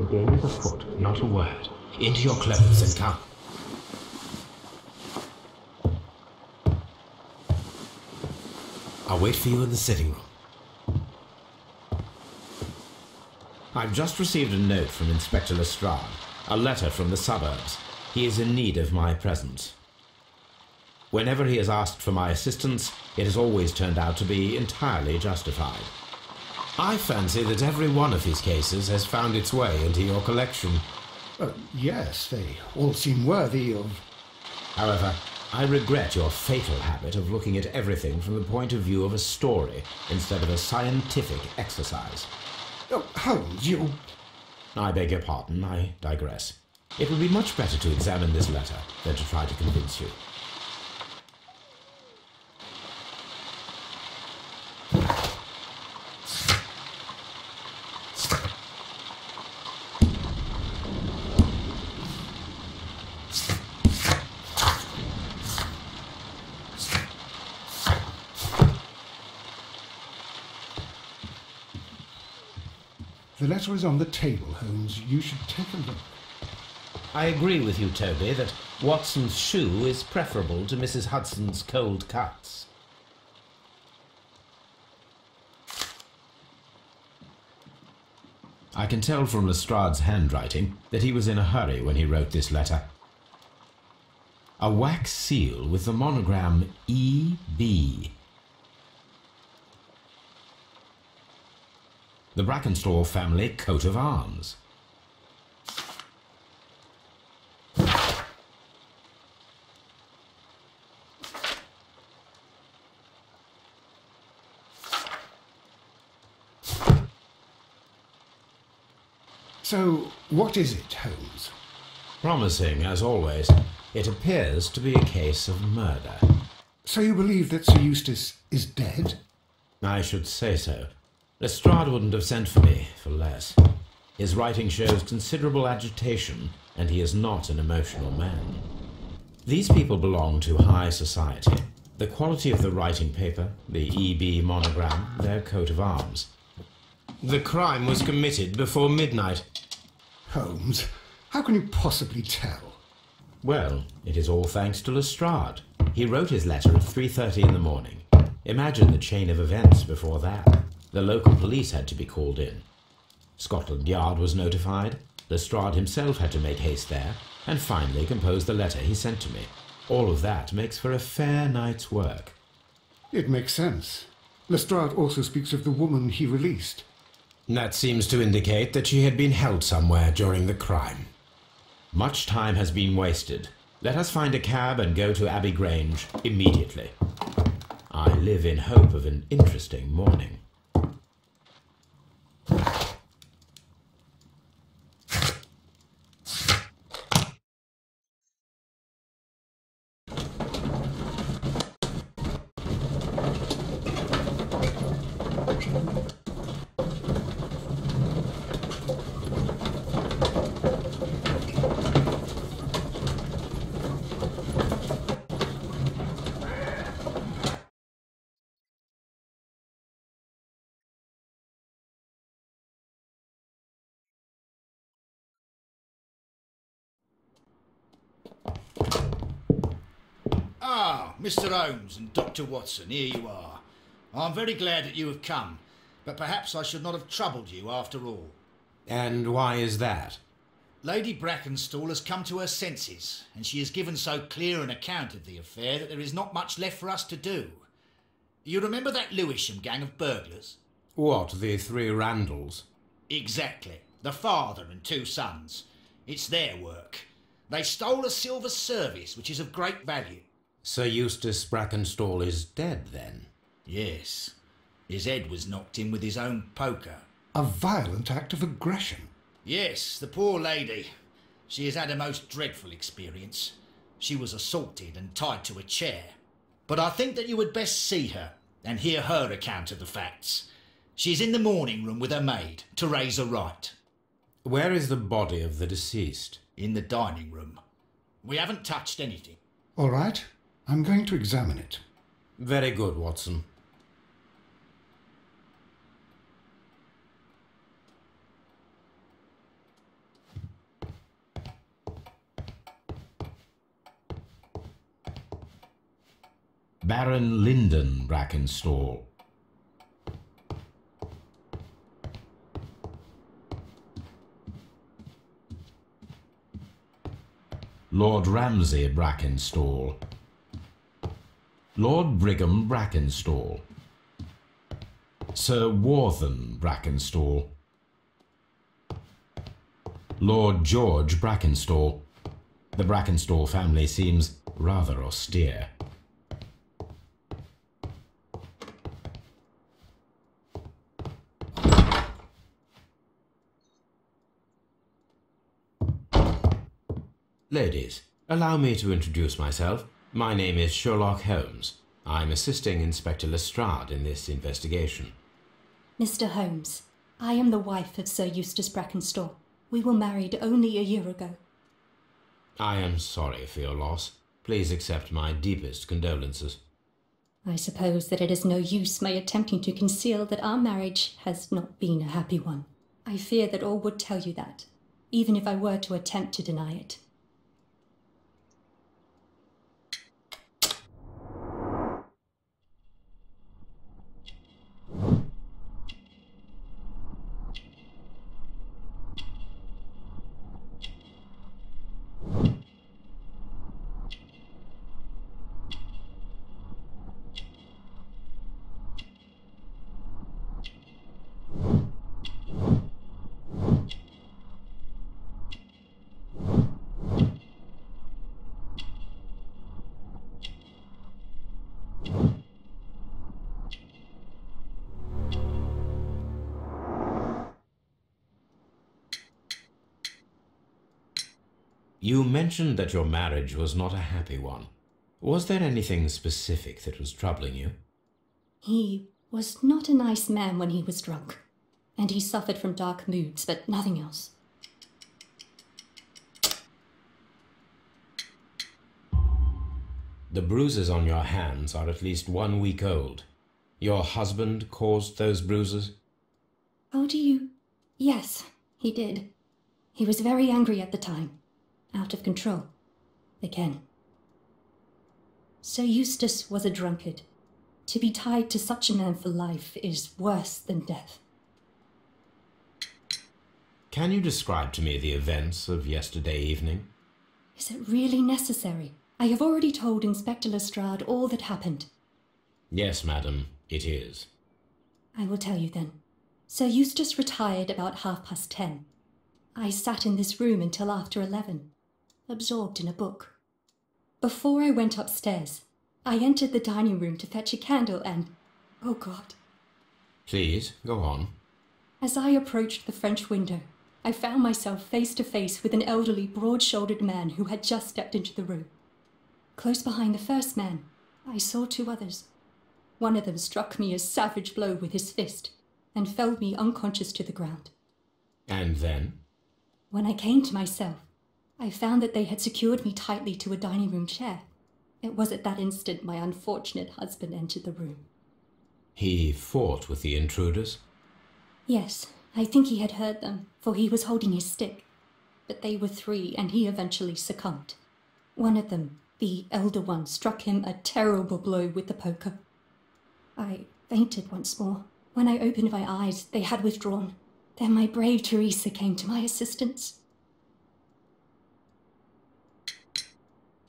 game is afoot. Not a word. Into your clothes and come. I'll wait for you in the sitting room. I've just received a note from Inspector Lestrade, a letter from the suburbs. He is in need of my presence. Whenever he has asked for my assistance, it has always turned out to be entirely justified. I fancy that every one of his cases has found its way into your collection. Yes, they all seem worthy of... However, I regret your fatal habit of looking at everything from the point of view of a story instead of a scientific exercise. Oh, Holmes, you... I beg your pardon, I digress. It would be much better to examine this letter than to try to convince you. The letter is on the table, Holmes. You should take a look. I agree with you, Toby, that Watson's shoe is preferable to Mrs. Hudson's cold cuts. I can tell from Lestrade's handwriting that he was in a hurry when he wrote this letter. A wax seal with the monogram E.B. The Brackenstall family coat of arms. So, what is it, Holmes? Promising, as always. It appears to be a case of murder. So you believe that Sir Eustace is dead? I should say so. Lestrade wouldn't have sent for me for less. His writing shows considerable agitation, and he is not an emotional man. These people belong to high society. The quality of the writing paper, the E.B. monogram, their coat of arms. The crime was committed before midnight. Holmes, how can you possibly tell? Well, it is all thanks to Lestrade. He wrote his letter at 3:30 in the morning. Imagine the chain of events before that. The local police had to be called in. Scotland Yard was notified. Lestrade himself had to make haste there, and finally compose the letter he sent to me. All of that makes for a fair night's work. It makes sense. Lestrade also speaks of the woman he released. That seems to indicate that she had been held somewhere during the crime. Much time has been wasted. Let us find a cab and go to Abbey Grange immediately. I live in hope of an interesting morning. Ah, Mr. Holmes and Dr. Watson, here you are. I'm very glad that you have come, but perhaps I should not have troubled you after all. And why is that? Lady Brackenstall has come to her senses, and she has given so clear an account of the affair that there is not much left for us to do. You remember that Lewisham gang of burglars? What, the three Randalls? Exactly. The father and two sons. It's their work. They stole a silver service, which is of great value. Sir Eustace Brackenstall is dead, then? Yes. His head was knocked in with his own poker. A violent act of aggression. Yes, the poor lady. She has had a most dreadful experience. She was assaulted and tied to a chair. But I think that you would best see her and hear her account of the facts. She's in the morning room with her maid, Teresa Wright. Where is the body of the deceased? In the dining room. We haven't touched anything. All right, I'm going to examine it. Very good, Watson. Baron Lyndon Brackenstall. Lord Ramsay Brackenstall. Lord Brigham Brackenstall. Sir Warthen Brackenstall. Lord George Brackenstall. The Brackenstall family seems rather austere. Ladies, allow me to introduce myself. My name is Sherlock Holmes. I'm assisting Inspector Lestrade in this investigation. Mr. Holmes, I am the wife of Sir Eustace Brackenstall. We were married only a year ago. I am sorry for your loss. Please accept my deepest condolences. I suppose that it is no use my attempting to conceal that our marriage has not been a happy one. I fear that all would tell you that, even if I were to attempt to deny it. You mentioned that your marriage was not a happy one. Was there anything specific that was troubling you? He was not a nice man when he was drunk, and he suffered from dark moods, but nothing else. The bruises on your hands are at least 1 week old. Your husband caused those bruises? How do you... Yes, he did. He was very angry at the time. Out of control. Again. Sir Eustace was a drunkard. To be tied to such a man for life is worse than death. Can you describe to me the events of yesterday evening? Is it really necessary? I have already told Inspector Lestrade all that happened. Yes, madam, it is. I will tell you then. Sir Eustace retired about 10:30. I sat in this room until after 11, absorbed in a book. Before I went upstairs, I entered the dining room to fetch a candle and... oh God. Please, go on. As I approached the French window, I found myself face to face with an elderly, broad-shouldered man who had just stepped into the room. Close behind the first man, I saw 2 others. One of them struck me a savage blow with his fist and felled me unconscious to the ground. And then? When I came to myself, I found that they had secured me tightly to a dining room chair. It was at that instant my unfortunate husband entered the room. He fought with the intruders? Yes, I think he had heard them, for he was holding his stick. But they were 3, and he eventually succumbed. One of them, the elder one, struck him a terrible blow with the poker. I fainted once more. When I opened my eyes, they had withdrawn. Then my brave Teresa came to my assistance.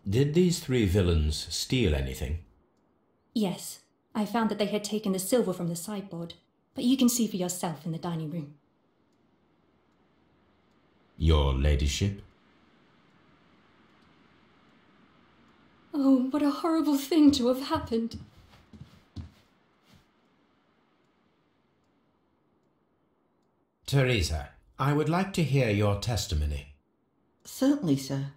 Did these 3 villains steal anything? Yes, I found that they had taken the silver from the sideboard, but you can see for yourself in the dining room. Your ladyship? Oh, what a horrible thing to have happened. Teresa, I would like to hear your testimony. Certainly, sir.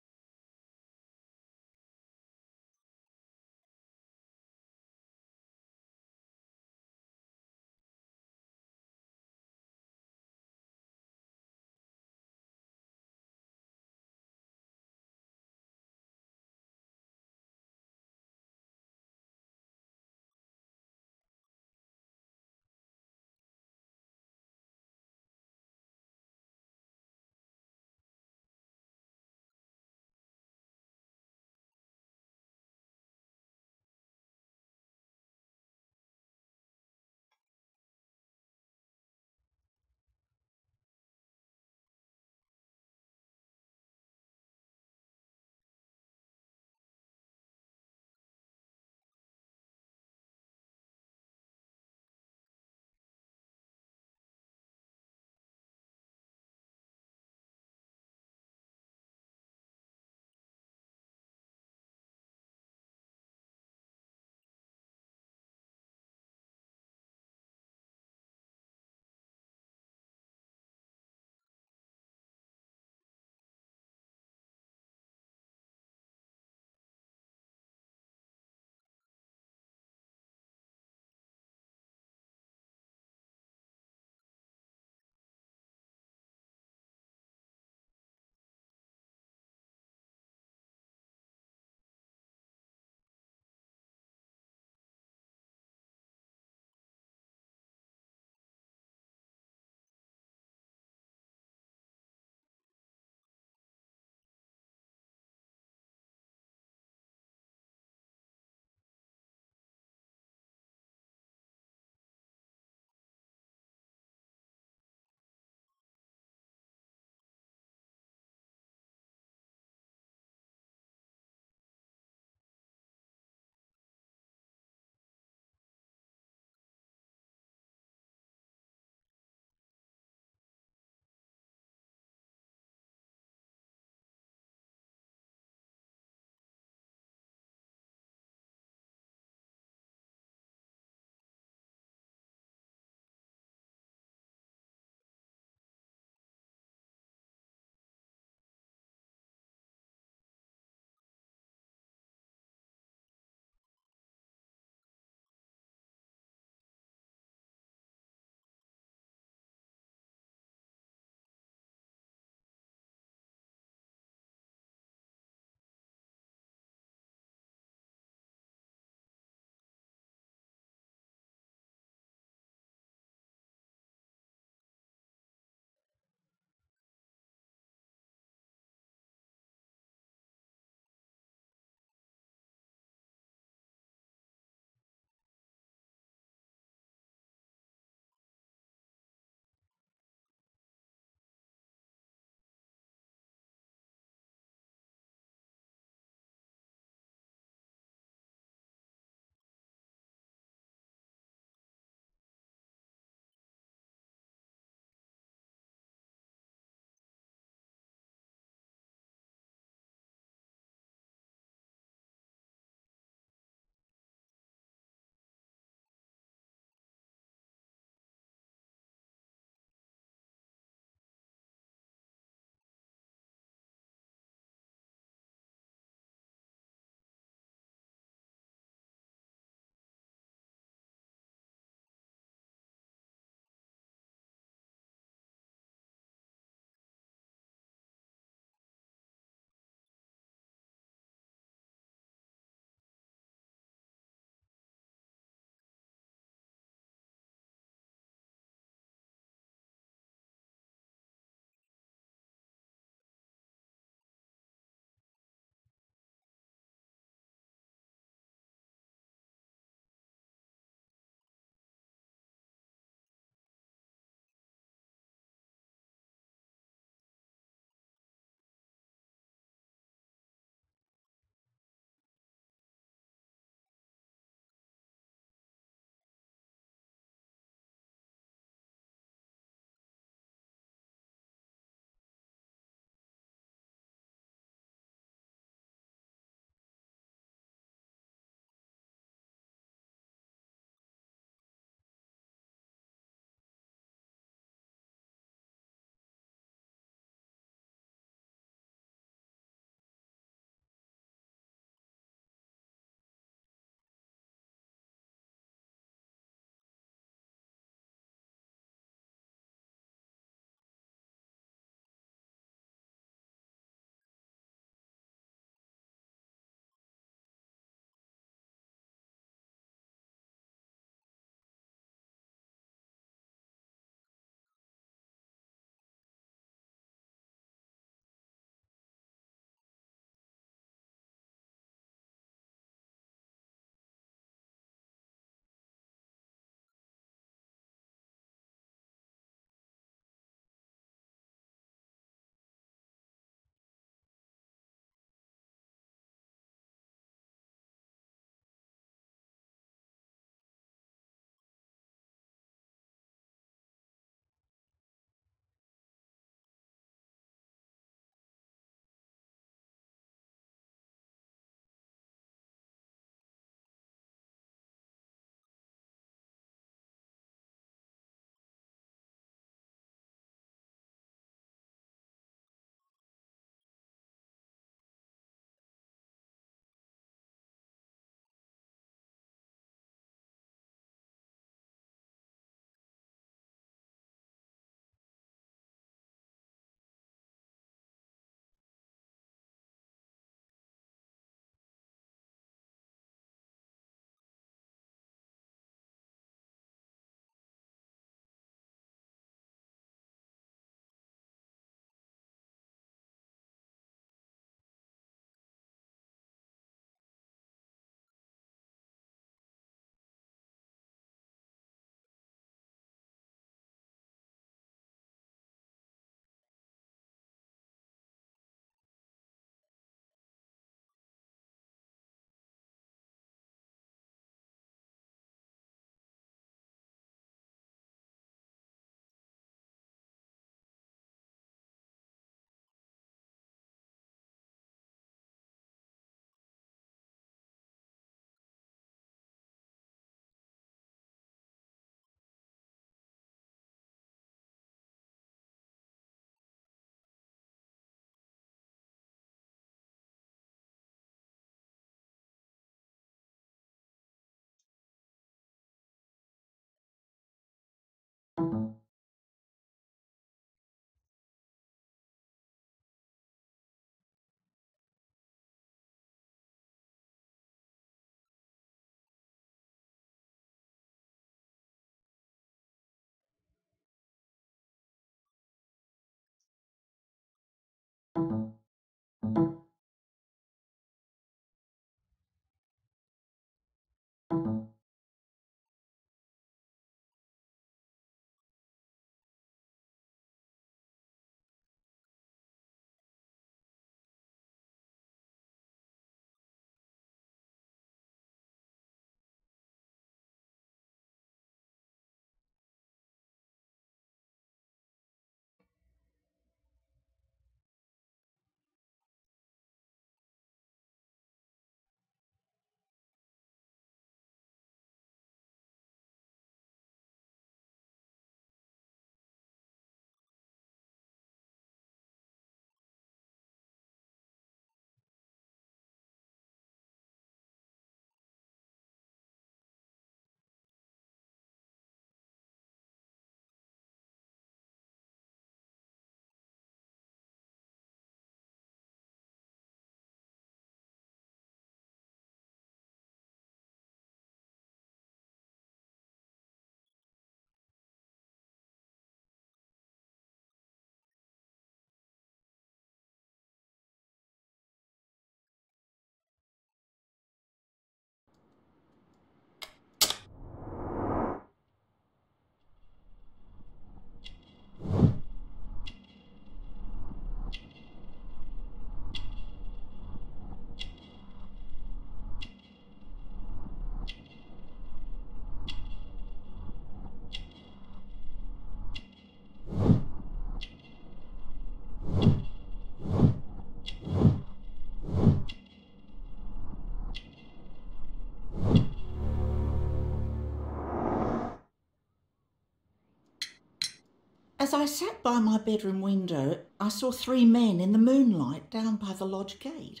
As I sat by my bedroom window, I saw 3 men in the moonlight down by the lodge gate.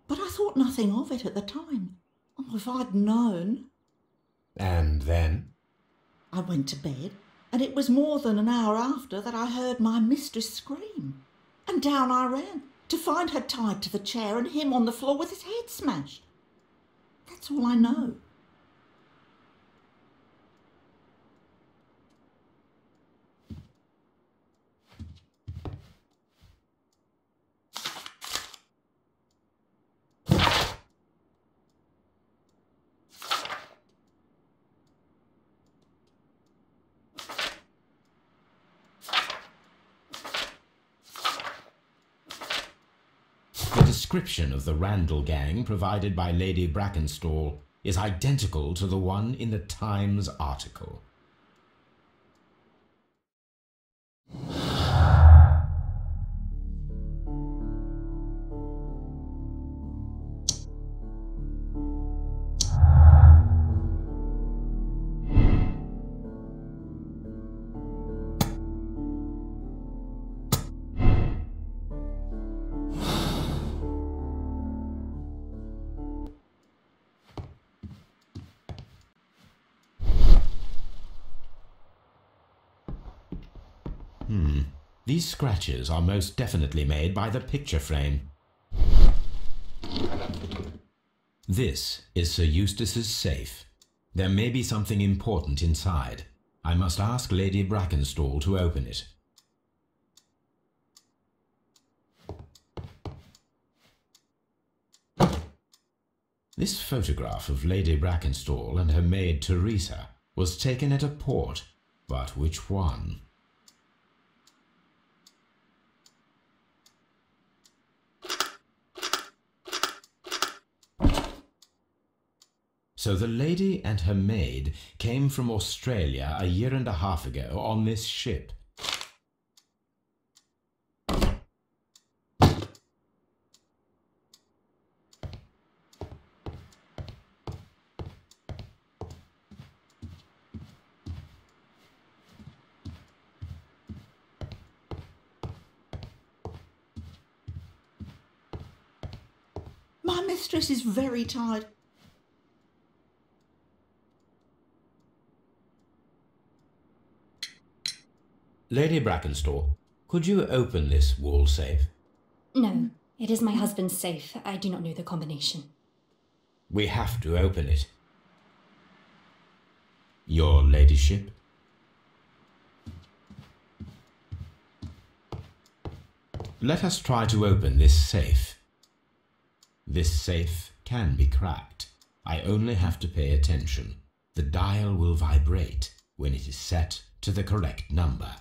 But I thought nothing of it at the time. Oh, if I'd known. And then? I went to bed, and it was more than an hour after that I heard my mistress scream. And down I ran, to find her tied to the chair and him on the floor with his head smashed. That's all I know. The description of the Randall gang provided by Lady Brackenstall is identical to the one in the Times article. These scratches are most definitely made by the picture frame. This is Sir Eustace's safe. There may be something important inside. I must ask Lady Brackenstall to open it. This photograph of Lady Brackenstall and her maid Teresa was taken at a port, but which one? So the lady and her maid came from Australia a year and a half ago on this ship. My mistress is very tired. Lady Brackenstall, could you open this wall safe? No, it is my husband's safe. I do not know the combination. We have to open it. Your ladyship? Let us try to open this safe. This safe can be cracked. I only have to pay attention. The dial will vibrate when it is set to the correct number.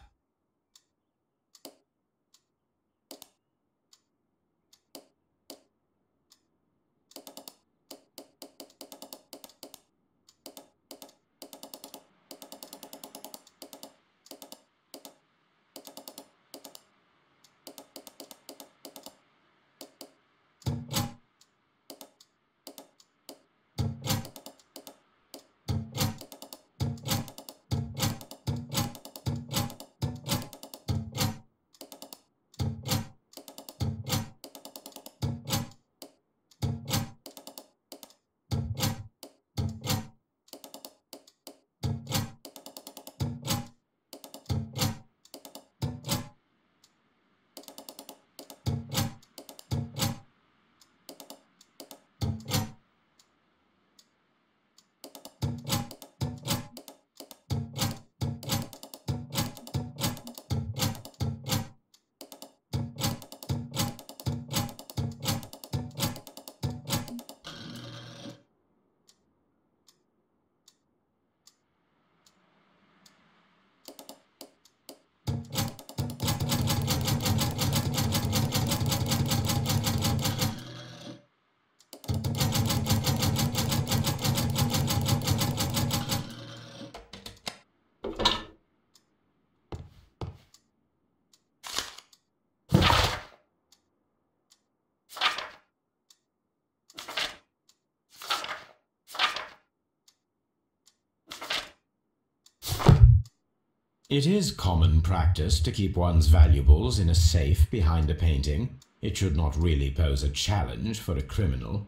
It is common practice to keep one's valuables in a safe behind a painting. It should not really pose a challenge for a criminal.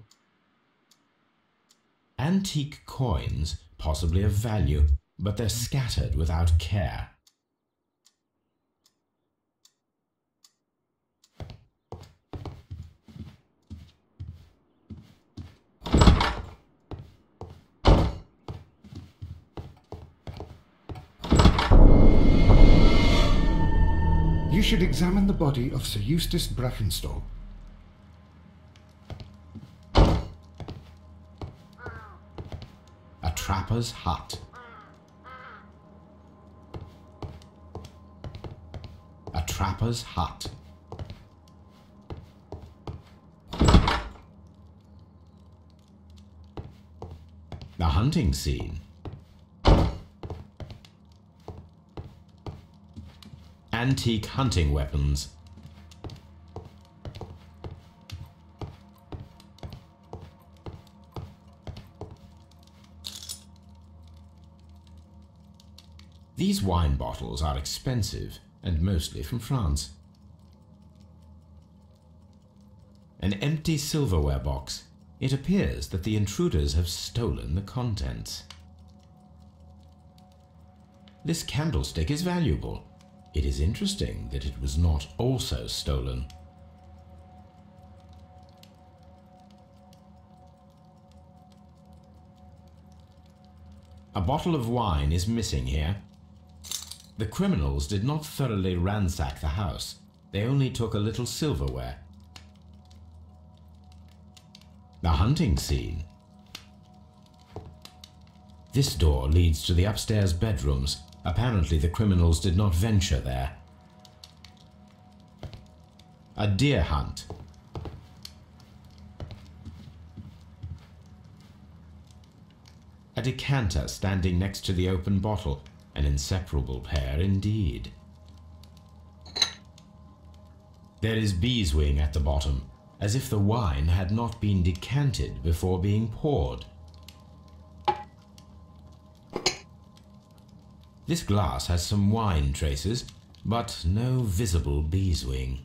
Antique coins, possibly of value, but they're scattered without care. You should examine the body of Sir Eustace Brackenstall. A trapper's hut. A trapper's hut. The hunting scene. Antique hunting weapons. These wine bottles are expensive and mostly from France. An empty silverware box. It appears that the intruders have stolen the contents. This candlestick is valuable. It is interesting that it was not also stolen. A bottle of wine is missing here. The criminals did not thoroughly ransack the house. They only took a little silverware. The hunting scene. This door leads to the upstairs bedrooms. Apparently the criminals did not venture there. A deer hunt. A decanter standing next to the open bottle. An inseparable pair indeed. There is beeswing at the bottom, as if the wine had not been decanted before being poured. This glass has some wine traces, but no visible beeswing.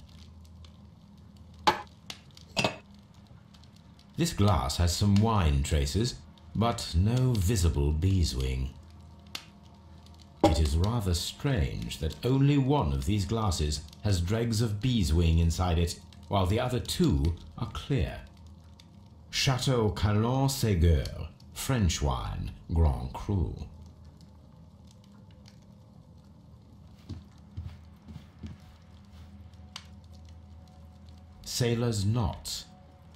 This glass has some wine traces, but no visible beeswing. It is rather strange that only one of these glasses has dregs of beeswing inside it, while the other two are clear. Chateau Calon-Ségur, French wine, Grand Cru. Sailor's knots.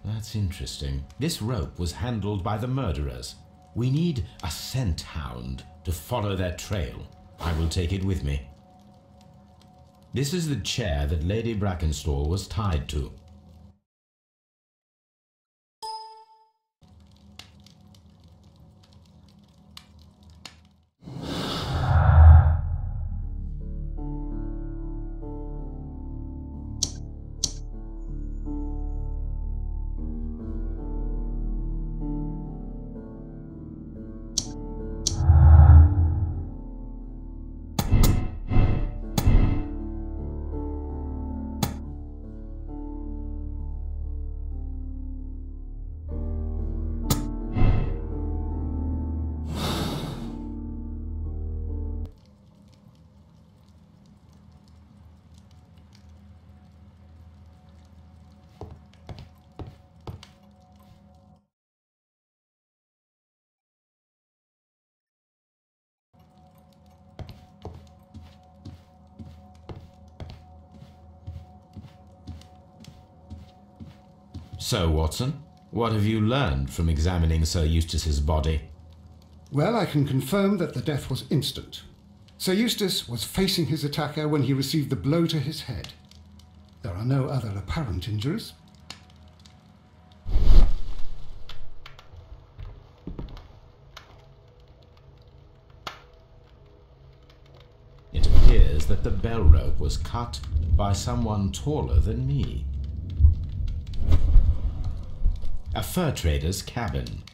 That's interesting. This rope was handled by the murderers. We need a scent hound to follow their trail. I will take it with me. This is the chair that Lady Brackenstall was tied to. So, Watson, what have you learned from examining Sir Eustace's body? Well, I can confirm that the death was instant. Sir Eustace was facing his attacker when he received the blow to his head. There are no other apparent injuries. It appears that the bell rope was cut by someone taller than me. A fur trader's cabin.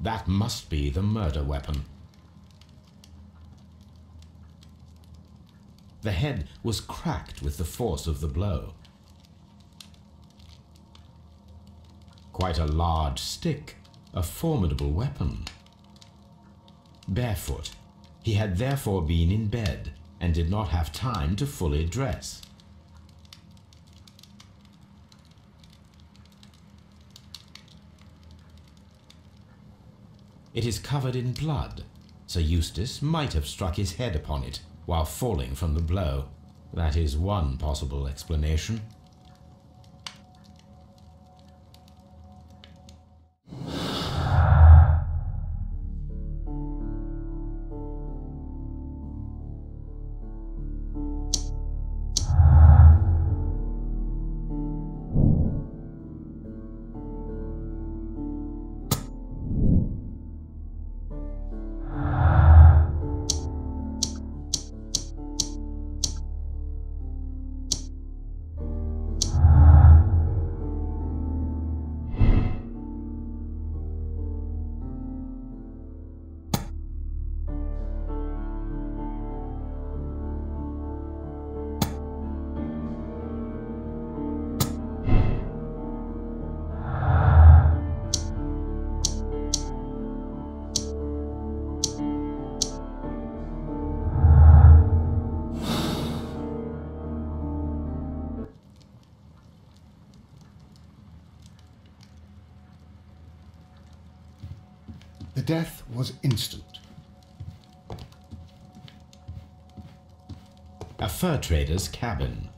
That must be the murder weapon. The head was cracked with the force of the blow. Quite a large stick, a formidable weapon. Barefoot, he had therefore been in bed and did not have time to fully dress. It is covered in blood. Sir Eustace might have struck his head upon it while falling from the blow. That is one possible explanation. The death was instant. A fur trader's cabin.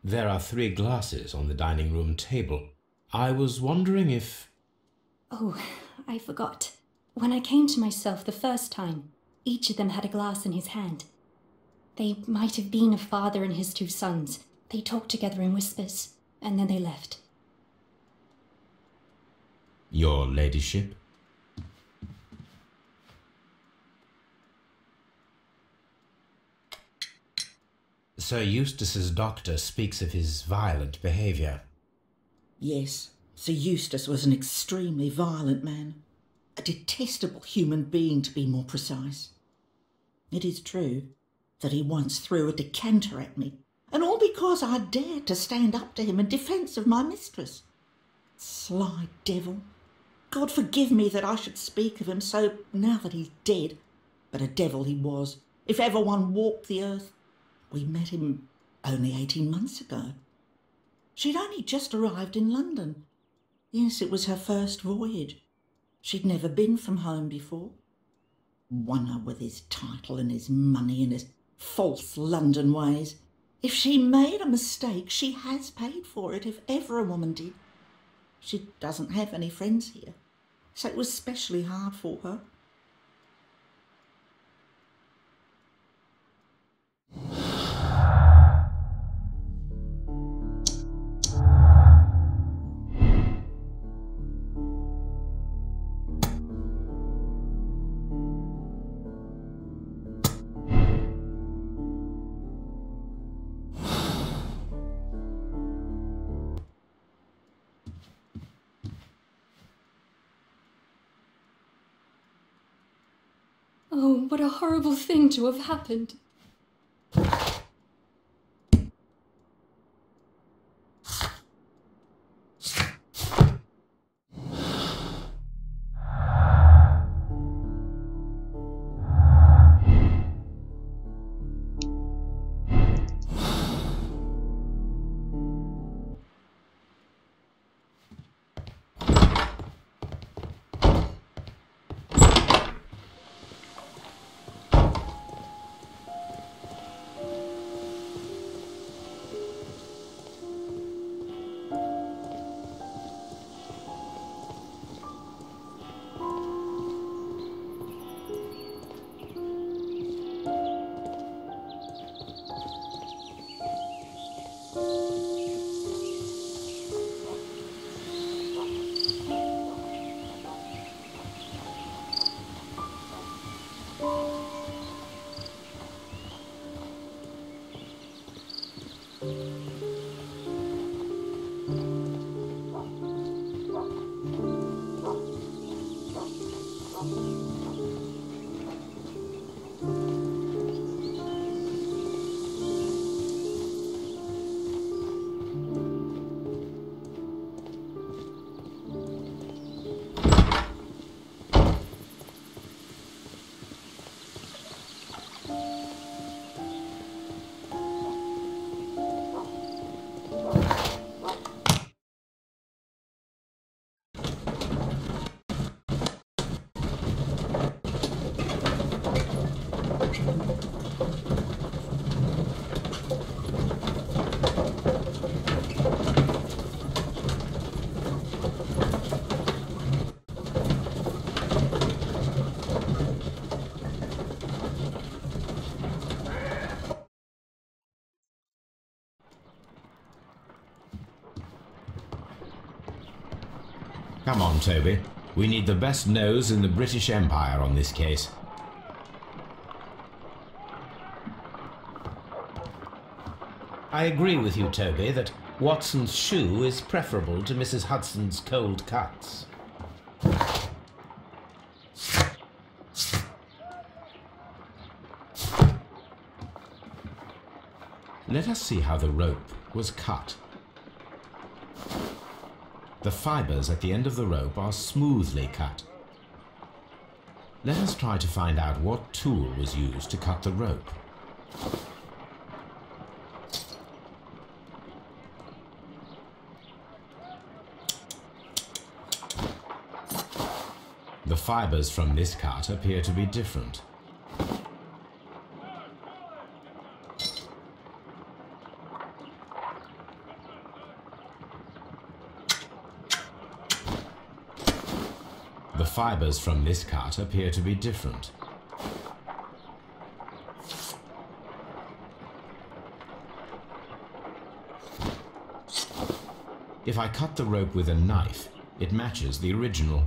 There are 3 glasses on the dining room table. I was wondering if... Oh, I forgot. When I came to myself the first time, each of them had a glass in his hand. They might have been a father and his 2 sons. They talked together in whispers, and then they left. Your ladyship? Sir Eustace's doctor speaks of his violent behaviour. Yes, Sir Eustace was an extremely violent man. A detestable human being, to be more precise. It is true that he once threw a decanter at me, and all because I dared to stand up to him in defence of my mistress. Sly devil. God forgive me that I should speak of him so now that he's dead, but a devil he was, if ever one walked the earth. We met him only 18 months ago. She'd only just arrived in London. Yes, it was her first voyage. She'd never been from home before. Wonder with his title and his money and his false London ways. If she made a mistake, she has paid for it, if ever a woman did. She doesn't have any friends here, so it was especially hard for her. Oh, what a horrible thing to have happened. Come on, Toby. We need the best nose in the British Empire on this case. I agree with you, Toby, that Watson's shoe is preferable to Mrs. Hudson's cold cuts. Let us see how the rope was cut. The fibers at the end of the rope are smoothly cut. Let us try to find out what tool was used to cut the rope. The fibers from this cut appear to be different. The fibers from this cut appear to be different. If I cut the rope with a knife, it matches the original.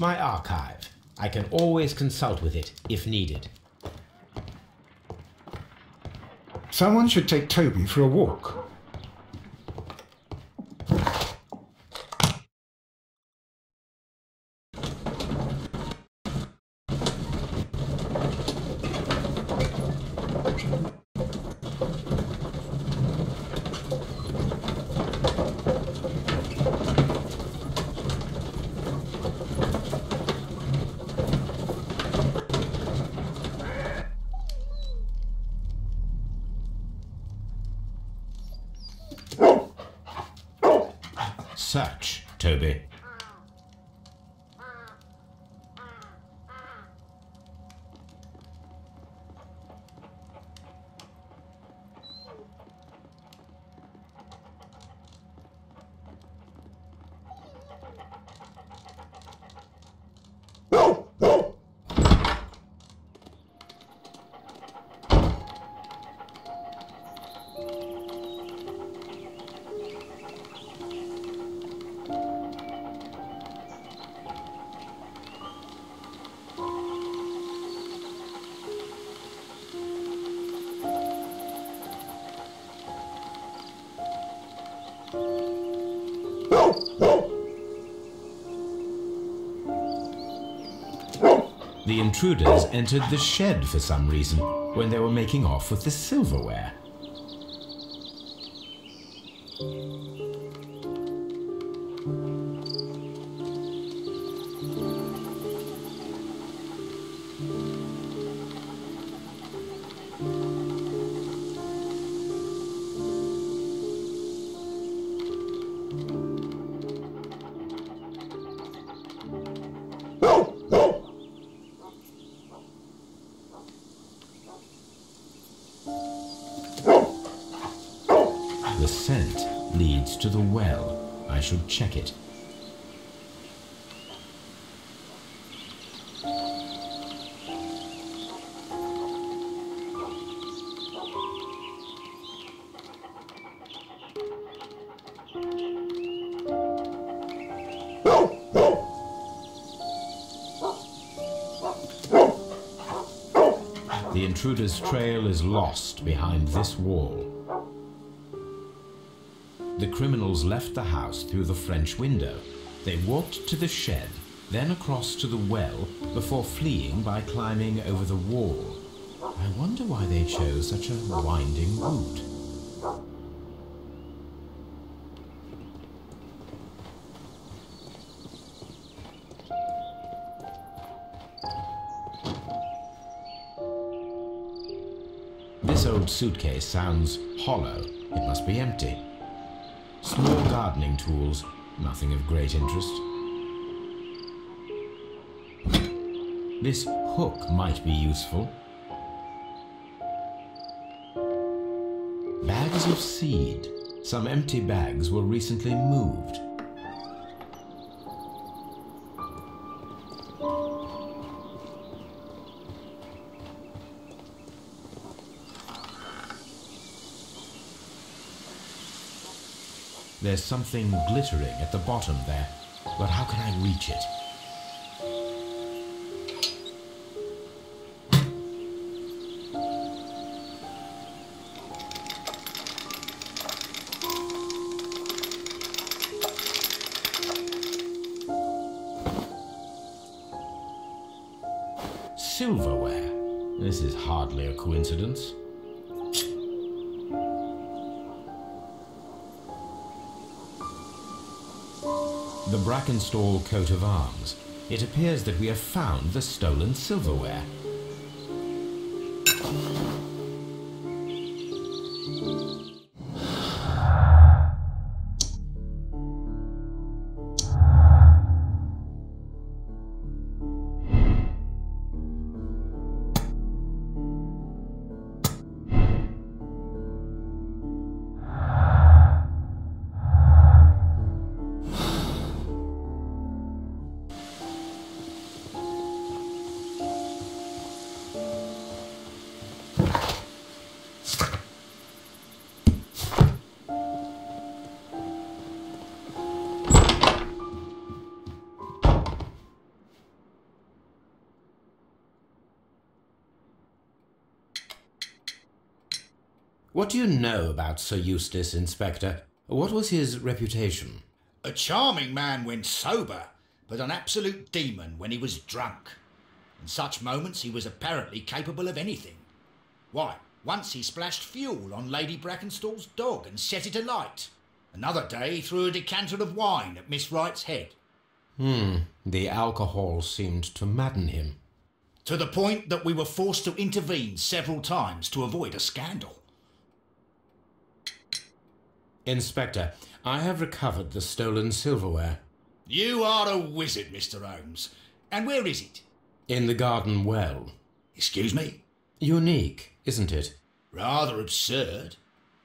My archive. I can always consult with it, if needed. Someone should take Toby for a walk. Search, Toby. The intruders entered the shed for some reason when they were making off with the silverware. The scent leads to the well. I should check it. The intruder's trail is lost behind this wall. The criminals left the house through the French window. They walked to the shed, then across to the well, before fleeing by climbing over the wall. I wonder why they chose such a winding route. This old suitcase sounds hollow. It must be empty. Small gardening tools, nothing of great interest. This hook might be useful. Bags of seed. Some empty bags were recently moved. There's something glittering at the bottom there, but how can I reach it? Silverware. This is hardly a coincidence. The Brackenstall coat of arms. It appears that we have found the stolen silverware. What do you know about Sir Eustace, Inspector? What was his reputation? A charming man when sober, but an absolute demon when he was drunk. In such moments he was apparently capable of anything. Why, once he splashed fuel on Lady Brackenstall's dog and set it alight. Another day he threw a decanter of wine at Miss Wright's head. The alcohol seemed to madden him. To the point that we were forced to intervene several times to avoid a scandal. Inspector, I have recovered the stolen silverware. You are a wizard, Mr. Holmes. And where is it? In the garden well. Excuse me? Unique, isn't it? Rather absurd.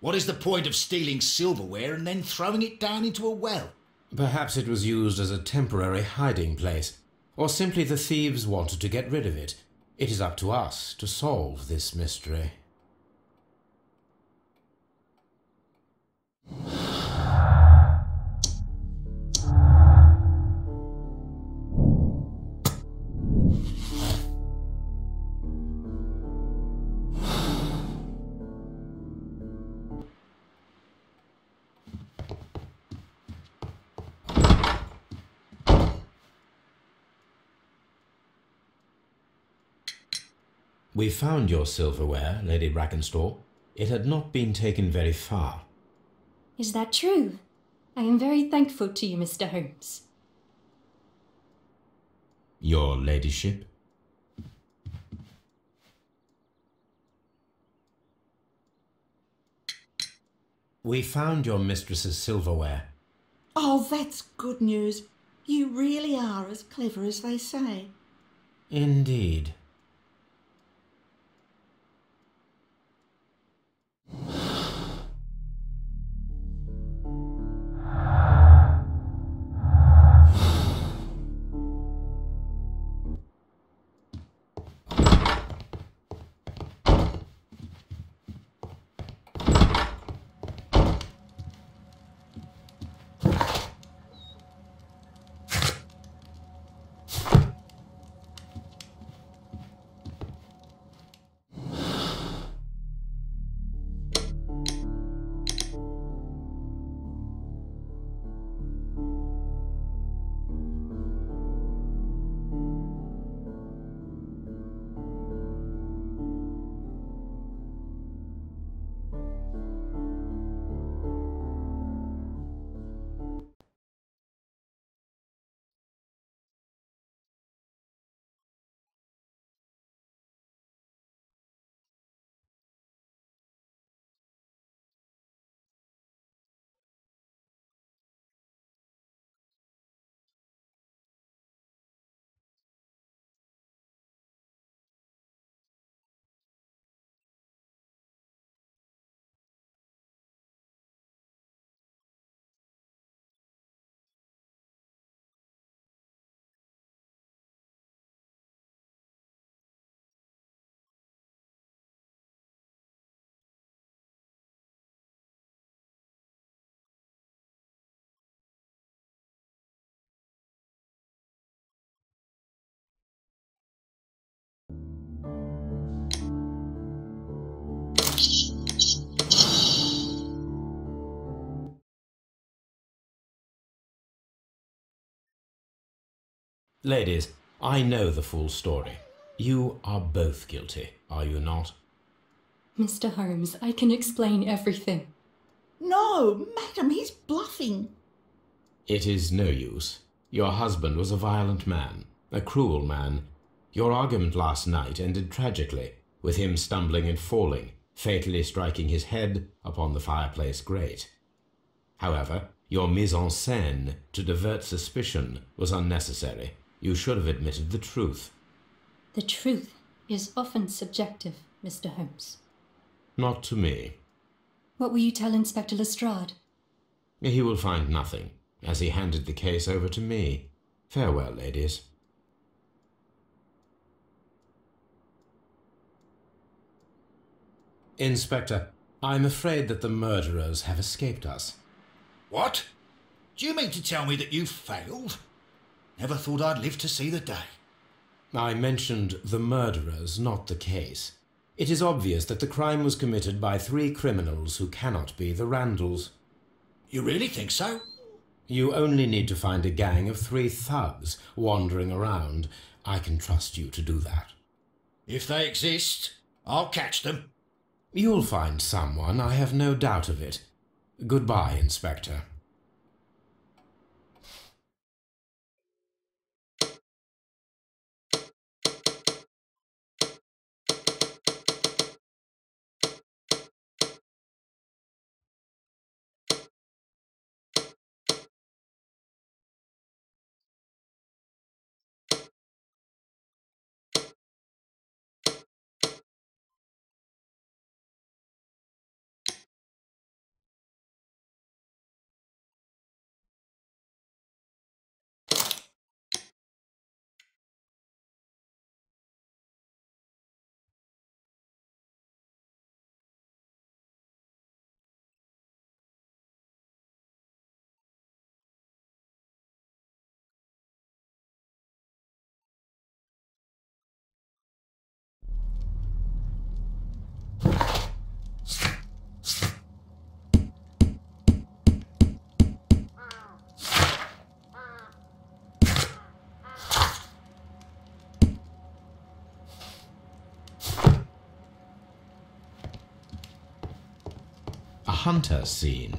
What is the point of stealing silverware and then throwing it down into a well? Perhaps it was used as a temporary hiding place, or simply the thieves wanted to get rid of it. It is up to us to solve this mystery. We found your silverware, Lady Brackenstall. It had not been taken very far. Is that true? I am very thankful to you, Mr. Holmes. Your ladyship? We found your mistress's silverware. Oh, that's good news. You really are as clever as they say. Indeed. Ladies, I know the full story. You are both guilty, are you not? Mr. Holmes, I can explain everything. No, madam, he's bluffing. It is no use. Your husband was a violent man, a cruel man. Your argument last night ended tragically, with him stumbling and falling, fatally striking his head upon the fireplace grate. However, your mise en scène to divert suspicion was unnecessary. You should have admitted the truth. The truth is often subjective, Mr. Holmes. Not to me. What will you tell Inspector Lestrade? He will find nothing, as he handed the case over to me. Farewell, ladies. Inspector, I'm afraid that the murderers have escaped us. What? Do you mean to tell me that you failed? Never thought I'd live to see the day. I mentioned the murderers, not the case. It is obvious that the crime was committed by 3 criminals who cannot be the Randalls. You really think so? You only need to find a gang of 3 thugs wandering around. I can trust you to do that. If they exist, I'll catch them. You'll find someone, I have no doubt of it. Goodbye, Inspector. A hunter scene.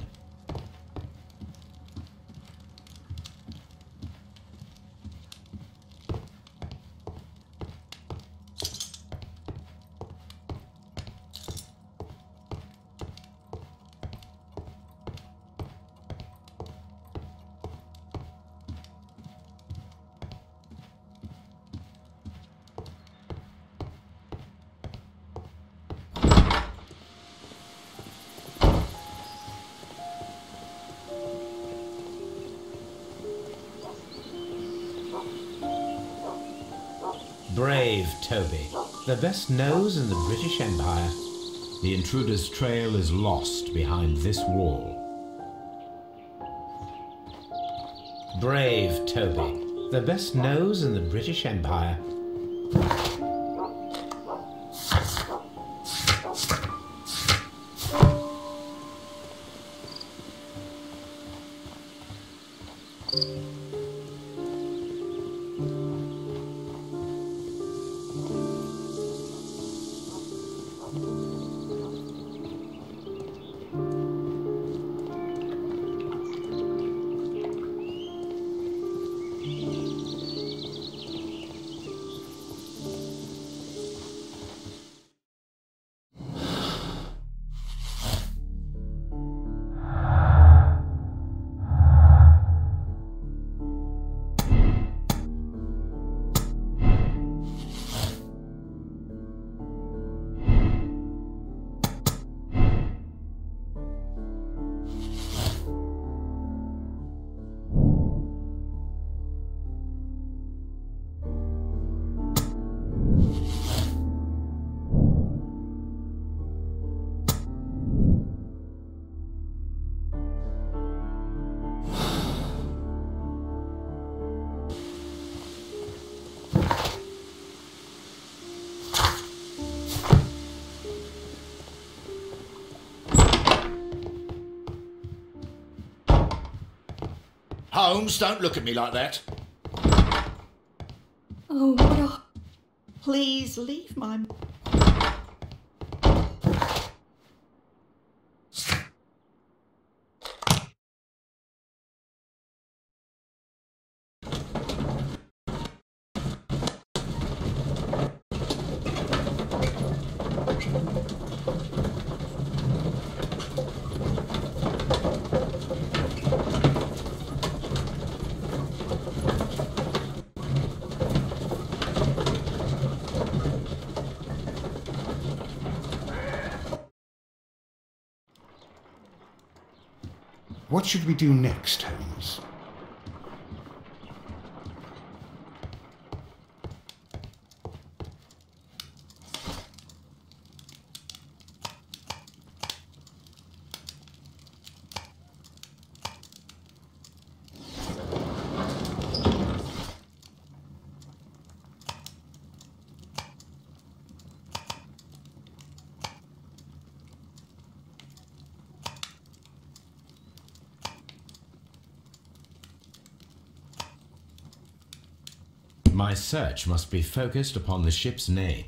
Brave Toby, the best nose in the British Empire. The intruder's trail is lost behind this wall. Brave Toby, the best nose in the British Empire. Holmes, don't look at me like that. Please leave my... What should we do next, Holmes? My search must be focused upon the ship's name.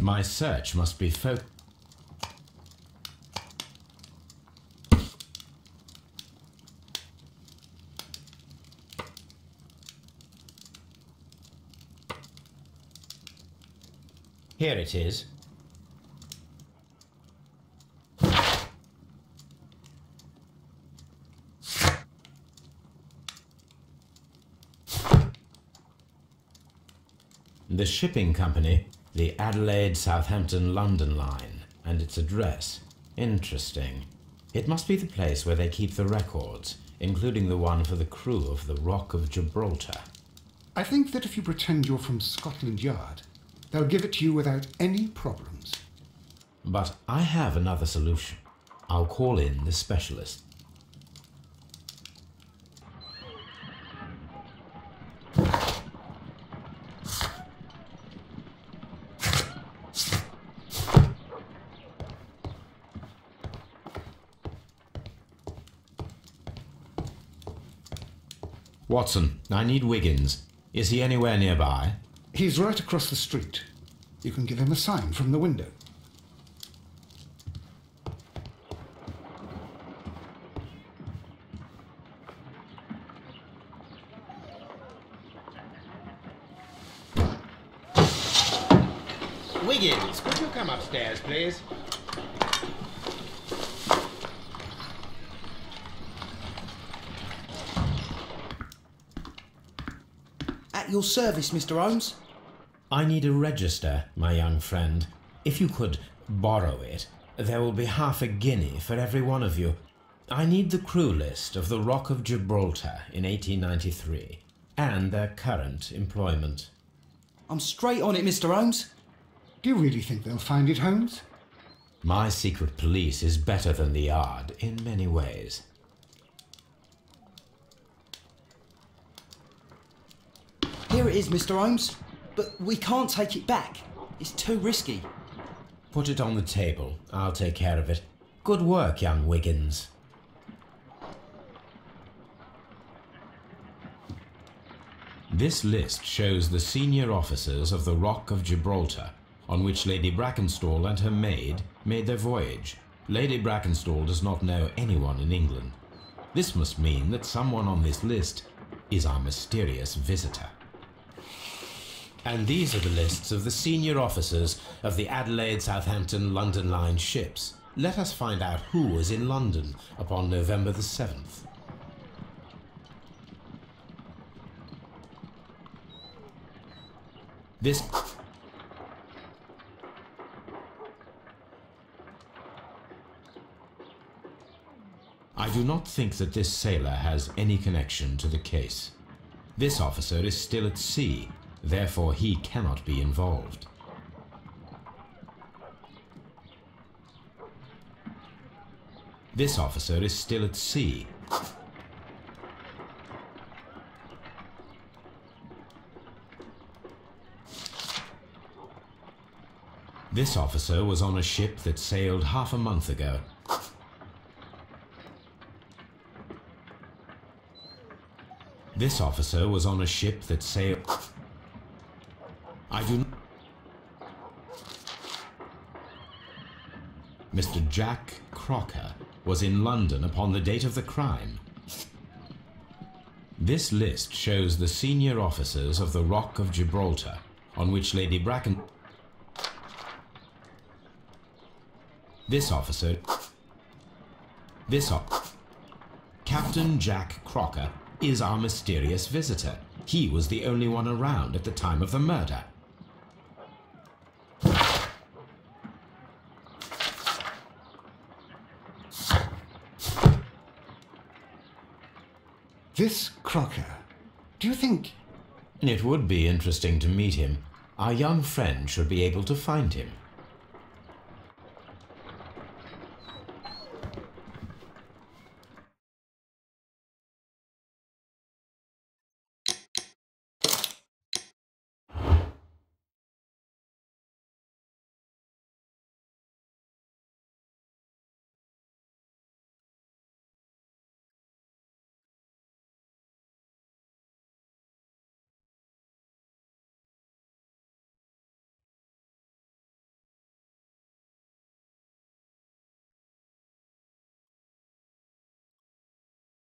My search must be focused. Here it is. The shipping company, the Adelaide, Southampton, London line, and its address. Interesting. It must be the place where they keep the records, including the one for the crew of the Rock of Gibraltar. I think that if you pretend you're from Scotland Yard, they'll give it to you without any problems. But I have another solution. I'll call in the specialist. Watson, I need Wiggins. Is he anywhere nearby? He's right across the street. You can give him a sign from the window. Wiggins, could you come upstairs, please? At your service, Mr. Holmes. I need a register, my young friend. If you could borrow it, there will be half a guinea for every one of you. I need the crew list of the Rock of Gibraltar in 1893, and their current employment. I'm straight on it, Mr. Holmes. Do you really think they'll find it, Holmes? My secret police is better than the Yard in many ways. Here it is, Mr. Holmes. But we can't take it back. It's too risky. Put it on the table. I'll take care of it. Good work, young Wiggins. This list shows the senior officers of the Rock of Gibraltar, on which Lady Brackenstall and her maid made their voyage. Lady Brackenstall does not know anyone in England. This must mean that someone on this list is our mysterious visitor. And these are the lists of the senior officers of the Adelaide, Southampton, London line ships. Let us find out who was in London upon November the 7th. This... I do not think that this sailor has any connection to the case. This officer is still at sea, therefore he cannot be involved. This officer is still at sea. This officer was on a ship that sailed half a month ago. This officer was on a ship that sailed... I do not... Mr. Jack Crocker was in London upon the date of the crime. This list shows the senior officers of the Rock of Gibraltar, on which Lady Bracken... Captain Jack Crocker is our mysterious visitor. He was the only one around at the time of the murder. This Crocker, do you think... It would be interesting to meet him. Our young friend should be able to find him.